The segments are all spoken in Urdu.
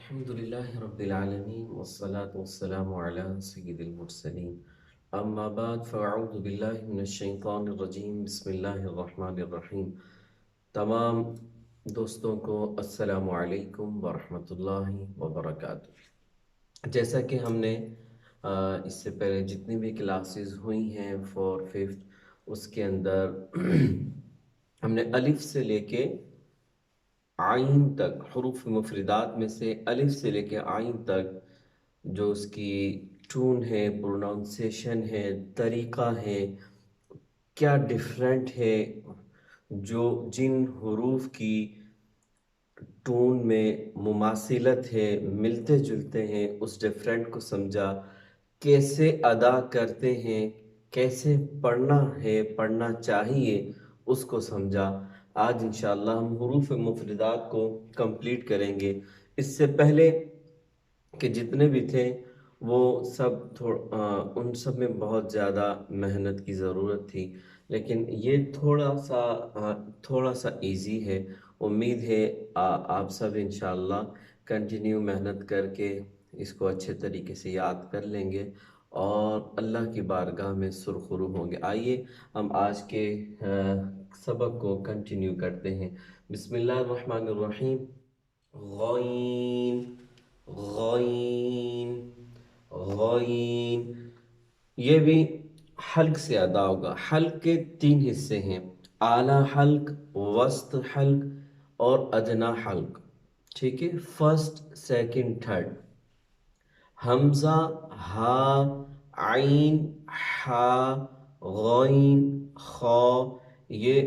الحمد لله رب العالمين والصلاة والسلام على سيد المرسلين أما بعد فأعوذ بالله من الشيطان الرجيم بسم الله الرحمن الرحیم۔ تمام دوستوں کو السلام علیکم ورحمۃ اللہ وبرکاتہ۔ جیسا کہ ہم نے اس سے پہلے جتنی بھی کلاسز ہوئی ہیں 4 5 اس کے اندر ہم نے الف سے لے کے عین تک، حروف مفردات میں سے الف سے لے کے عین تک جو اس کی ٹون ہے، پروناؤنسیشن ہے، طریقہ ہے، کیا ڈیفرنٹ ہے، جو جن حروف کی ٹون میں مماثلت ہے، ملتے جلتے ہیں، اس ڈیفرنٹ کو سمجھا، کیسے ادا کرتے ہیں، کیسے پڑھنا ہے، پڑھنا چاہیے، اس کو سمجھا۔ آج انشاءاللہ ہم حروف مفردات کو کمپلیٹ کریں گے۔ اس سے پہلے کہ جتنے بھی تھے وہ سب ان سب میں بہت زیادہ محنت کی ضرورت تھی، لیکن یہ تھوڑا سا ایزی ہے۔ امید ہے آپ سب انشاءاللہ کنٹینیو محنت کر کے اس کو اچھے طریقے سے یاد کر لیں گے اور اللہ کی بارگاہ میں سرخرو ہوں گے۔ آئیے ہم آج کے سبق کو کنٹینیو کرتے ہیں۔ بسم اللہ الرحمن الرحیم۔ غین غین غین، یہ بھی حلق سے ادا ہوگا۔ حلق کے 3 حصے ہیں، اعلیٰ حلق، وسط حلق اور ادنیٰ حلق، ٹھیک ہے؟ First, second, third. حمزہ، ہا، عین، حا، غین، خا، یہ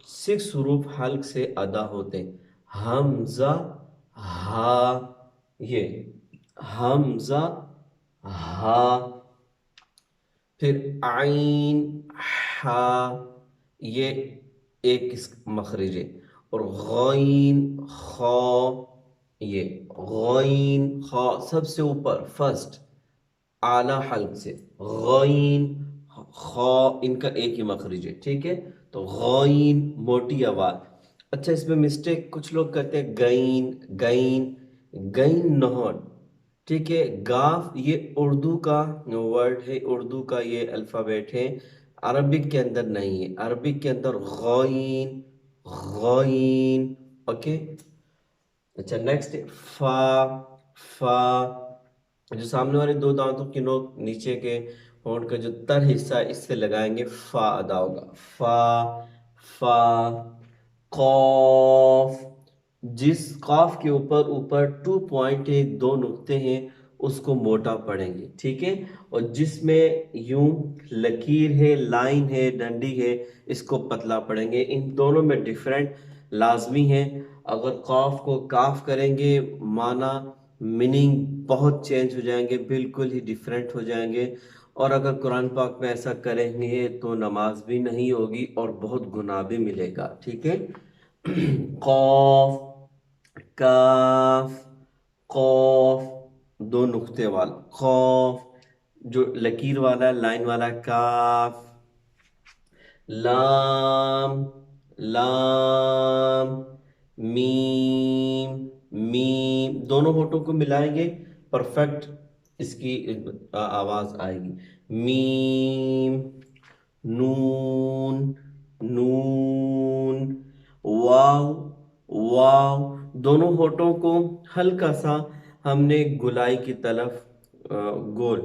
6 حروف حلق سے ادا ہوتے ہیں۔ حمزہ، ہا، یہ حمزہ، ہا، پھر عین، حا، یہ ایک مخرج ہے، اور غین، خا، یہ غین، خا سب سے اوپر فرسٹ اعلیٰ حلق سے، غین، خا ان کا ایک ہی مخرج ہے، ٹھیک ہے؟ تو غین موٹی آواز۔ اچھا، اس میں مسٹیک کچھ لوگ کرتے ہیں، گین گین گین نوٹ، ٹھیک ہے؟ گاف یہ اردو کا ورڈ ہے، اردو کا یہ الفابیٹ ہے، عربک کے اندر نہیں ہے۔ عربک کے اندر غین غین، اوکے؟ اچھا، نیکسٹ فا، فا جو سامنے والے 2 دانتوں کی نوک نیچے کے ہونٹ کا جو تر حصہ ہے اس سے لگائیں گے، فا ادا ہوگا، فا فا۔ قاف، جس قاف کے اوپر 2 پوائنٹ ہے، 2 نقطے ہیں، اس کو موٹا پڑھیں گے، ٹھیک ہے؟ اور جس میں یوں لکیر ہے، لائن ہے، ڈنڈی ہے، اس کو پتلا پڑھیں گے۔ ان دونوں میں ڈیفرنٹ لازمی ہے۔ اگر قاف کو کاف کریں گے معنی میننگ بہت چینج ہو جائیں گے، بالکل ہی ڈیفرنٹ ہو جائیں گے، اور اگر قرآن پاک میں ایسا کریں گے تو نماز بھی نہیں ہوگی اور بہت گناہ بھی ملے گا، ٹھیک ہے؟ قاف، کاف، قاف 2 نقطے والا، قاف جو لکیر والا لائن والا، کاف، لام، لام، میم، میم، دونوں ہونٹوں کو ملائیں گے، پرفیکٹ اس کی آواز آئے گی۔ میم، نون، نون، واو، واو، دونوں ہونٹوں کو ہلکا سا ہم نے گلائی کی طرف، گول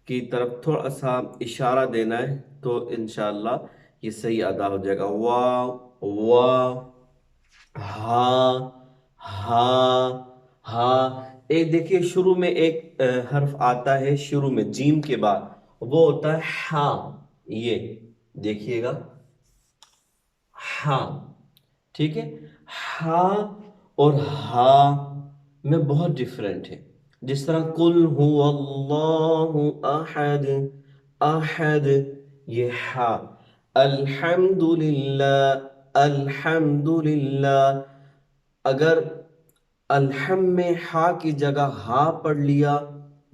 کی طرف تھوڑا سا اشارہ دینا ہے، تو انشاءاللہ یہ صحیح ادا ہو جائے گا۔ واو، واو، ہا، ہا، ہا۔ ایک دیکھیے شروع میں ایک حرف آتا ہے، شروع میں جیم کے بعد، وہ ہوتا ہے ہا، یہ دیکھیے گا، ہا، ٹھیک ہے؟ ہا اور ہا میں بہت ڈیفرنٹ ہے۔ جس طرح قل هو اللہ احد، احد، یہ ہا۔ الحمدللہ، الحمدللہ، اگر الحم میں ہا کی جگہ ہا پڑھ لیا،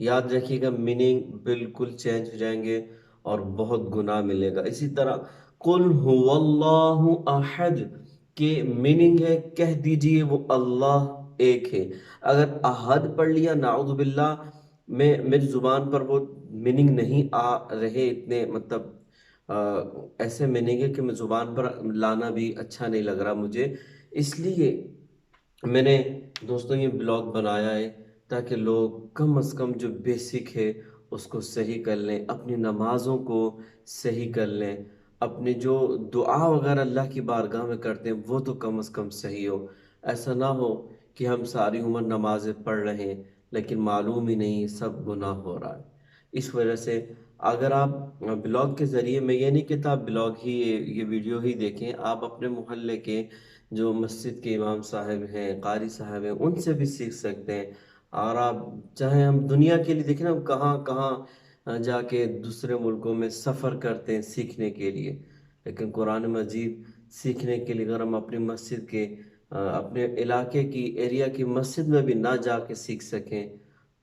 یاد رکھیے گا میننگ بالکل چینج ہو جائیں گے اور بہت گناہ ملے گا۔ اسی طرح قل هو اللہ احد کے میننگ ہے کہہ دیجئے وہ اللہ ایک ہے. اگر احد پڑھ لیا نعوذ باللہ میں میری زبان پر وہ میننگ نہیں آ رہے اتنے، مطلب ایسے میننگ ہے کہ میں زبان پر لانا بھی اچھا نہیں لگ رہا مجھے. اس لیے میں نے دوستوں یہ بلاگ بنایا ہے تاکہ لوگ کم از کم جو بیسک ہے اس کو صحیح کر لیں، اپنی نمازوں کو صحیح کر لیں، اپنی جو دعا وغیرہ اللہ کی بارگاہ میں کرتے ہیں وہ تو کم از کم صحیح ہو. ایسا نہ ہو کہ ہم ساری عمر نمازیں پڑھ رہے ہیں لیکن معلوم ہی نہیں سب گناہ ہو رہا ہے. اس وجہ سے اگر آپ بلاگ کے ذریعے، میں یہ نہیں کہتا آپ بلاگ ہی یہ ویڈیو ہی دیکھیں، آپ اپنے محلے کے جو مسجد کے امام صاحب ہیں، قاری صاحب ہیں، ان سے بھی سیکھ سکتے ہیں. اور آپ چاہے ہم دنیا کے لیے دیکھیں نا، ہم کہاں کہاں جا کے دوسرے ملکوں میں سفر کرتے ہیں سیکھنے کے لیے، لیکن قرآن مجید سیکھنے کے لیے اگر ہم اپنی مسجد کے اپنے علاقے کی ایریا کی مسجد میں بھی نہ جا کے سیکھ سکیں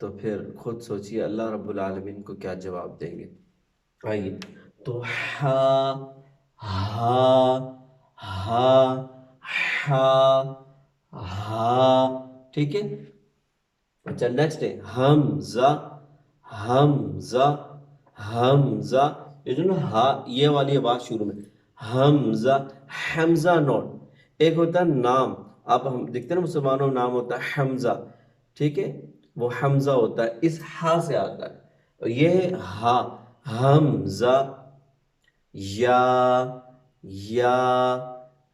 تو پھر خود سوچئے اللہ رب العالمین کو کیا جواب دیں گے. آئیے تو ہا ہا ہا ہا ہا، ٹھیک ہے. اچھا نیکسٹ ہے حمزہ. حمزہ حمزہ، یہ جو نا ہا یہ والی آواز شروع میں حمزہ. حمزہ نوٹ. ایک ہوتا ہے نام، اب ہم دیکھتے ہیں نا مسلمانوں نام ہوتا ہے حمزہ، ٹھیک ہے، وہ حمزہ ہوتا ہے، اس ہا سے آتا ہے. یہ ہے ہا، حمزہ. یا یا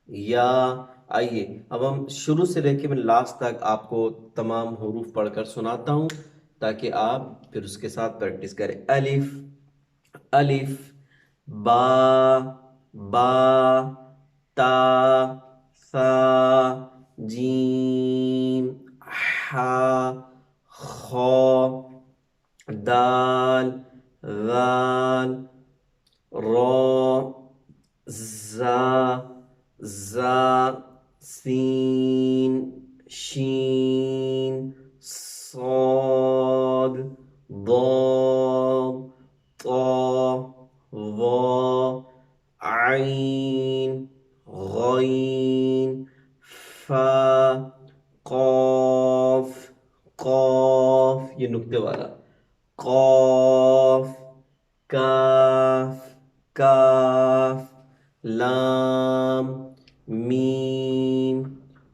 یا. آئیے اب ہم شروع سے لے کے میں لاسٹ تک آپ کو تمام حروف پڑھ کر سناتا ہوں تاکہ آپ پھر اس کے ساتھ پریکٹس کریں. الف الف، با با، تا ثا، جیم، حا، خا، دال، ذال، را، زا، زا، سین، شین، صاد، ضاد، طا، ظا، عین، غین، فا، قاف. قاف یہ نقطے والا، قاف، کاف، کاف، لام، میم،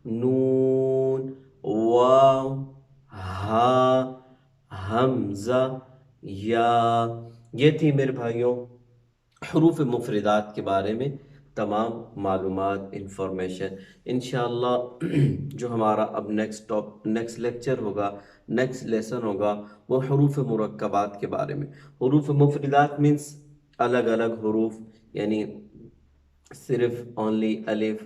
نون، واو، ہا، حمزہ، یا. یہ تھی میرے بھائیوں حروف مفردات کے بارے میں تمام معلومات، انفارمیشن. انشاءاللہ جو ہمارا اب نیکسٹ لیکچر ہوگا، نیکسٹ لیسن ہوگا، وہ حروف مرکبات کے بارے میں. حروف مفردات مینس الگ الگ حروف، یعنی صرف اونلی الف،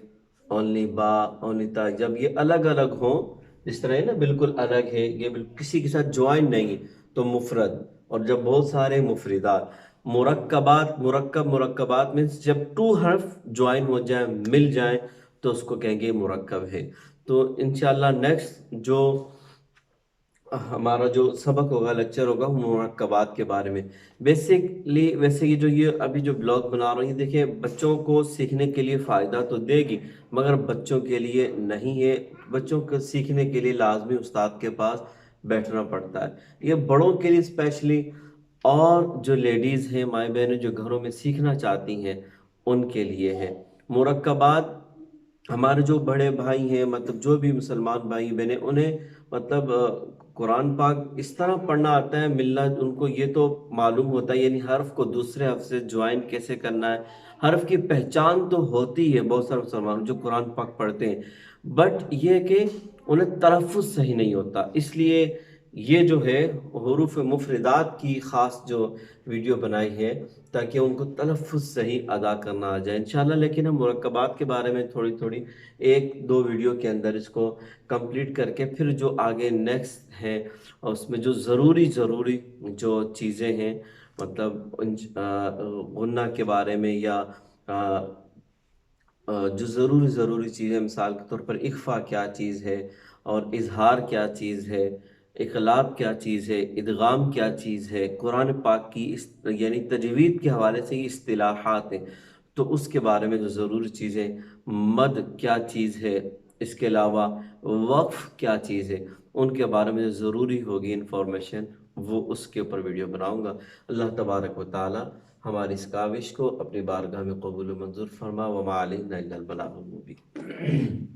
اونلی با، اونلی تا. جب یہ الگ الگ ہوں، جس طرح ہے نا بالکل الگ ہے، یہ کسی کے ساتھ جوائن نہیں ہے تو مفرد. اور جب بہت سارے مفردات، مرکبات، مرکبات مینس جب 2 حرف جوائن ہو جائیں، مل جائیں تو اس کو کہیں گے مرکب ہے. تو انشاءاللہ نیکسٹ جو ہمارا جو سبق ہوگا، لیکچر ہوگا، مرکبات کے بارے میں. بیسکلی ویسے یہ ابھی جو بلاگ بنا رہا ہوں، یہ دیکھیں بچوں کو سیکھنے کے لیے فائدہ تو دے گی مگر بچوں کے لیے نہیں ہے. بچوں کو سیکھنے کے لیے لازمی استاد کے پاس بیٹھنا پڑتا ہے. یہ بڑوں کے لیے اسپیشلی، اور جو لیڈیز ہیں، مائی بہنیں جو گھروں میں سیکھنا چاہتی ہیں ان کے لیے ہے. مرکبات ہمارے جو بڑے بھائی ہیں، مطلب جو بھی مسلمان بھائی بہنیں، انہیں مطلب قرآن پاک اس طرح پڑھنا آتا ہے، ملنا ان کو یہ تو معلوم ہوتا ہے، یعنی حرف کو دوسرے حرف سے جوائن کیسے کرنا ہے. حرف کی پہچان تو ہوتی ہے بہت سارے مسلمان جو قرآن پاک پڑھتے ہیں، بٹ یہ کہ انہیں تلفظ صحیح نہیں ہوتا. اس لیے یہ جو ہے حروف مفردات کی خاص جو ویڈیو بنائی ہے تاکہ ان کو تلفظ صحیح ادا کرنا آ جائے انشاءاللہ. لیکن ہم مرکبات کے بارے میں تھوڑی تھوڑی 1-2 ویڈیو کے اندر اس کو کمپلیٹ کر کے پھر جو آگے نیکسٹ ہے اس میں جو ضروری جو چیزیں ہیں، مطلب غنہ کے بارے میں یا جو ضروری چیزیں، مثال کے طور پر اخفا کیا چیز ہے اور اظہار کیا چیز ہے، اقلاب کیا چیز ہے، ادغام کیا چیز ہے، قرآن پاک کی یعنی تجوید کے حوالے سے یہ اصطلاحات ہیں تو اس کے بارے میں جو ضروری چیزیں، مد کیا چیز ہے، اس کے علاوہ وقف کیا چیز ہے ان کے بارے میں ضروری ہوگی انفارمیشن، وہ اس کے اوپر ویڈیو بناؤں گا۔ اللہ تبارک و تعالی ہماری اس کاوش کو اپنی بارگاہ میں قبول و منظور فرما، وما علینا الا البلاغ المبین۔